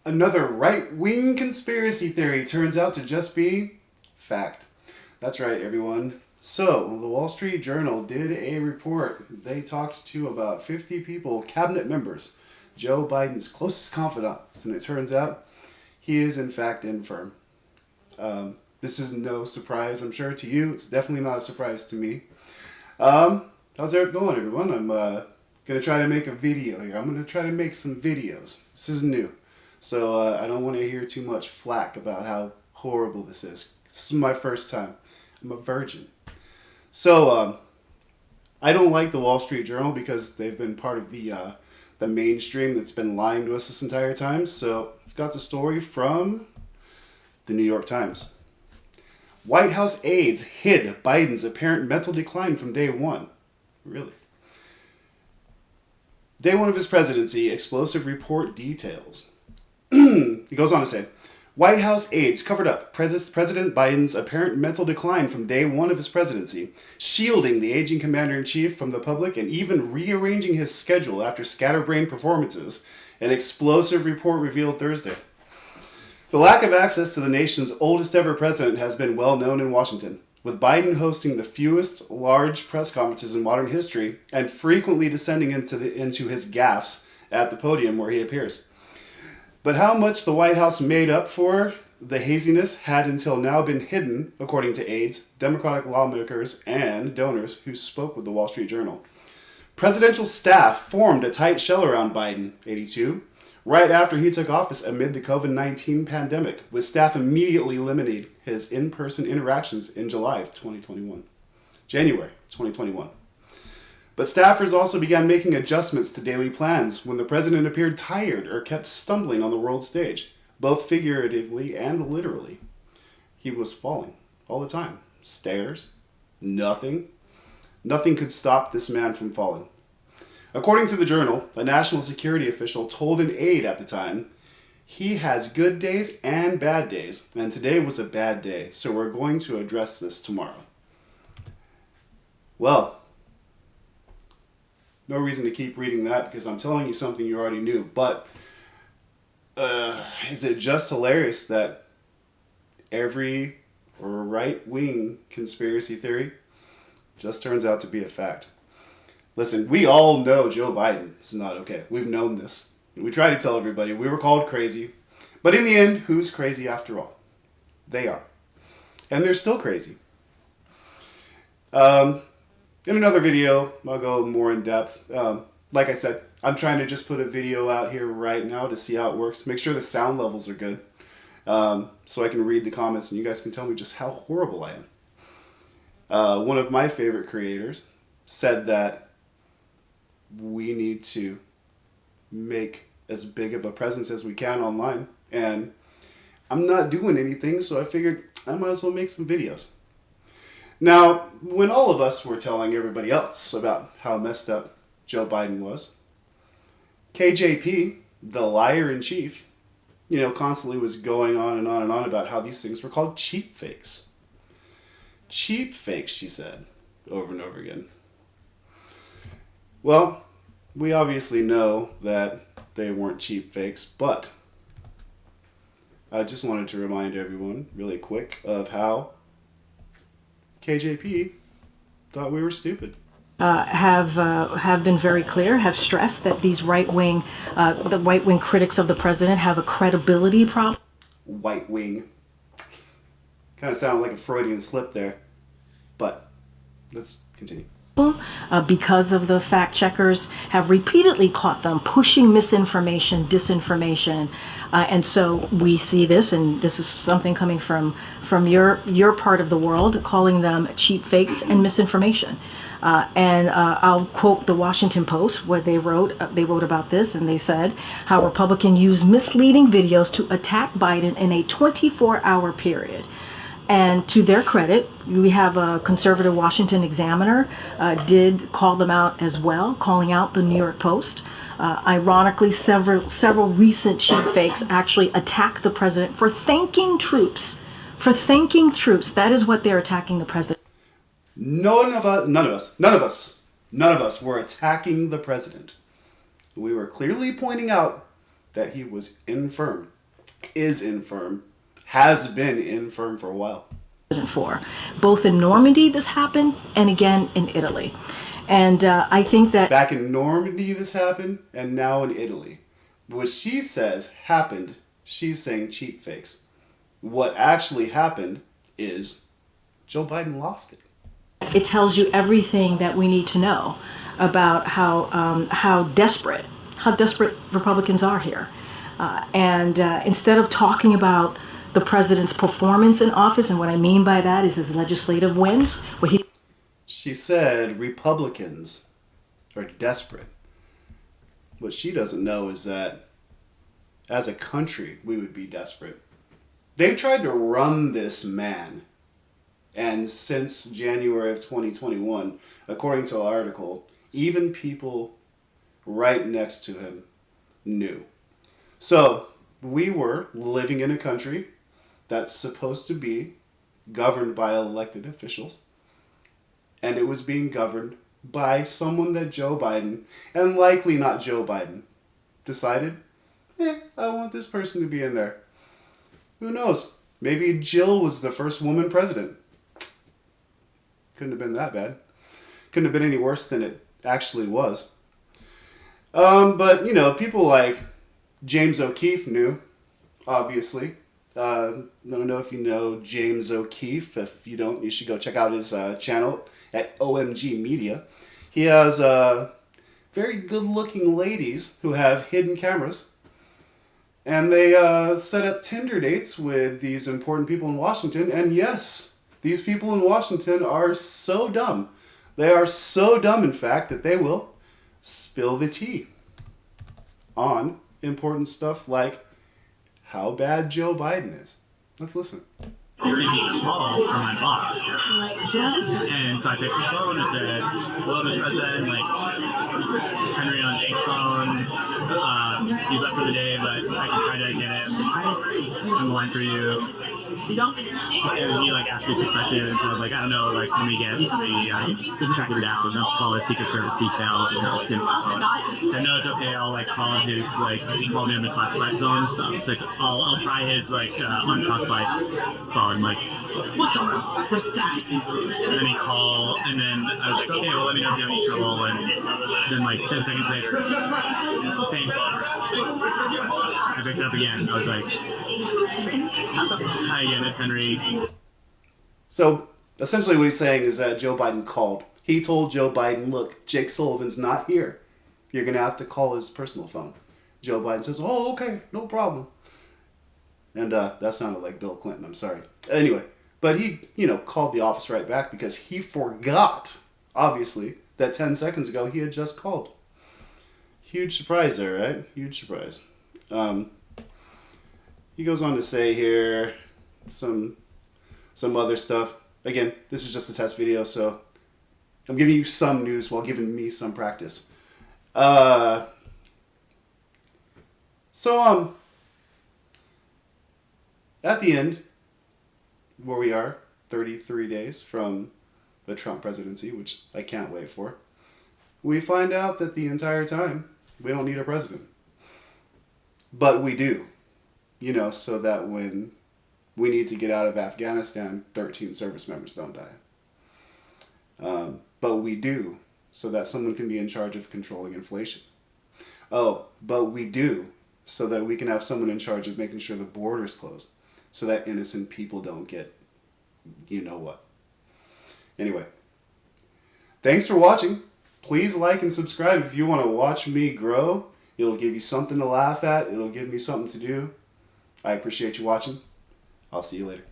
Another right-wing conspiracy theory turns out to just be fact. That's right, everyone. So, the Wall Street Journal did a report. They talked to about 50 people, cabinet members, Joe Biden's closest confidants, and it turns out he is, in fact, infirm. This is no surprise, I'm sure, to you. It's definitely not a surprise to me. How's it going, everyone? I'm going to try to make a video here. I'm going to try to make some videos. This is new. So I don't want to hear too much flack about how horrible this is. This is my first time. I'm a virgin. So I don't like the Wall Street Journal because they've been part of the mainstream that's been lying to us this entire time. So I've got the story from the New York Times. White House aides hid Biden's apparent mental decline from day one. Really? Day one of his presidency, explosive report details. He goes on to say, White House aides covered up President Biden's apparent mental decline from day one of his presidency, shielding the aging commander-in-chief from the public and even rearranging his schedule after scatterbrained performances, an explosive report revealed Thursday. The lack of access to the nation's oldest ever president has been well known in Washington, with Biden hosting the fewest large press conferences in modern history and frequently descending into his gaffes at the podium where he appears. But how much the White House made up for the haziness had until now been hidden, according to aides, Democratic lawmakers, and donors who spoke with the Wall Street Journal. Presidential staff formed a tight shell around Biden, 82, right after he took office amid the COVID-19 pandemic, with staff immediately limiting his in-person interactions in January 2021. But staffers also began making adjustments to daily plans when the president appeared tired or kept stumbling on the world stage, both figuratively and literally. He was falling all the time. Stairs, nothing. Nothing could stop this man from falling. According to the Journal, a national security official told an aide at the time, he has good days and bad days, and today was a bad day, so we're going to address this tomorrow. Well, no reason to keep reading that because I'm telling you something you already knew, but is it just hilarious that every right-wing conspiracy theory just turns out to be a fact? Listen, we all know Joe Biden is not okay. We've known this. We try to tell everybody we were called crazy. But in the end, who's crazy after all? They are. And they're still crazy. In another video, I'll go more in depth. Like I said, I'm trying to just put a video out here right now to see how it works. Make sure the sound levels are good. So I can read the comments and you guys can tell me just how horrible I am. One of my favorite creators said that we need to make as big of a presence as we can online. And I'm not doing anything, so I figured I might as well make some videos. Now, when all of us were telling everybody else about how messed up Joe Biden was, KJP, the liar-in-chief, constantly was going on and on and on about how these things were called cheap fakes. Cheap fakes, she said, over and over again. Well, we obviously know that they weren't cheap fakes, but I just wanted to remind everyone really quick of how KJP thought we were stupid. Have been very clear, have stressed that these the right wing critics of the president have a credibility problem. White wing. Kind of sounded like a Freudian slip there, but let's continue. Because of the fact checkers have repeatedly caught them pushing misinformation, disinformation, and so we see this, and this is something coming from your part of the world, calling them cheap fakes and misinformation. And I'll quote the Washington Post, where they wrote about this, and they said how Republicans use misleading videos to attack Biden in a 24-hour period. And to their credit, we have a conservative Washington Examiner did call them out as well, calling out the New York Post. Ironically, several recent cheap fakes actually attack the president for thanking troops. That is what they're attacking the president. None of us were attacking the president. We were clearly pointing out that he was infirm. is infirm, has been infirm for a while. For both in Normandy, this happened, and again in Italy. And I think that Back in Normandy, this happened, and now in Italy. What she says happened, she's saying cheap fakes. What actually happened is Joe Biden lost it. it tells you everything that we need to know about how desperate Republicans are here. And instead of talking about the president's performance in office, and what I mean by that is his legislative wins, where he She said Republicans are desperate. What she doesn't know is that as a country, we would be desperate. They've tried to run this man. And since January of 2021, according to the article, even people right next to him knew. So we were living in a country that's supposed to be governed by elected officials. And it was being governed by someone that Joe Biden, and likely not Joe Biden, decided, I want this person to be in there. Who knows? Maybe Jill was the first woman president. Couldn't have been that bad. Couldn't have been any worse than it actually was. But, people like James O'Keefe knew, obviously. I don't know if you know James O'Keefe. If you don't, you should go check out his channel at OMG Media. He has very good-looking ladies who have hidden cameras. And they set up Tinder dates with these important people in Washington. And yes, these people in Washington are so dumb. They are so dumb, in fact, that they will spill the tea on important stuff like how bad Joe Biden is. Let's listen. You're getting a call from my boss. And so I picked the phone and said, hello, Mr. President, it's Henry on Jake's phone. He's left for the day, but I can try to get it on the line for you. And he asked me some questions, and I was like, I don't know, let me get the contractor down. So I'll call his Secret Service detail. He said, no, it's okay, I'll call his, he called me on the classified phone. So it's I'll try his unclassified phone. And then he called, and then I was like, okay, well, let me know if you have any trouble. And then 10 seconds later, same phone. I picked it up again. I was like, hi again, it's Henry. So essentially what he's saying is that Joe Biden called. He told Joe Biden, look, Jake Sullivan's not here. You're going to have to call his personal phone. Joe Biden says, oh, okay, no problem. And that sounded like Bill Clinton. I'm sorry. Anyway, but he, called the office right back because he forgot, obviously, that 10 seconds ago he had just called. Huge surprise there, right? Huge surprise. He goes on to say here some other stuff. Again, this is just a test video, so I'm giving you some news while giving me some practice. At the end, where we are, 33 days from the Trump presidency, which I can't wait for, we find out that the entire time, we don't need a president. But we do, so that when we need to get out of Afghanistan, 13 service members don't die. But we do, so that someone can be in charge of controlling inflation. Oh, but we do, so that we can have someone in charge of making sure the border's closed. So that innocent people don't get what. Anyway, thanks for watching. Please like and subscribe if you want to watch me grow. It'll give you something to laugh at. It'll give me something to do. I appreciate you watching. I'll see you later.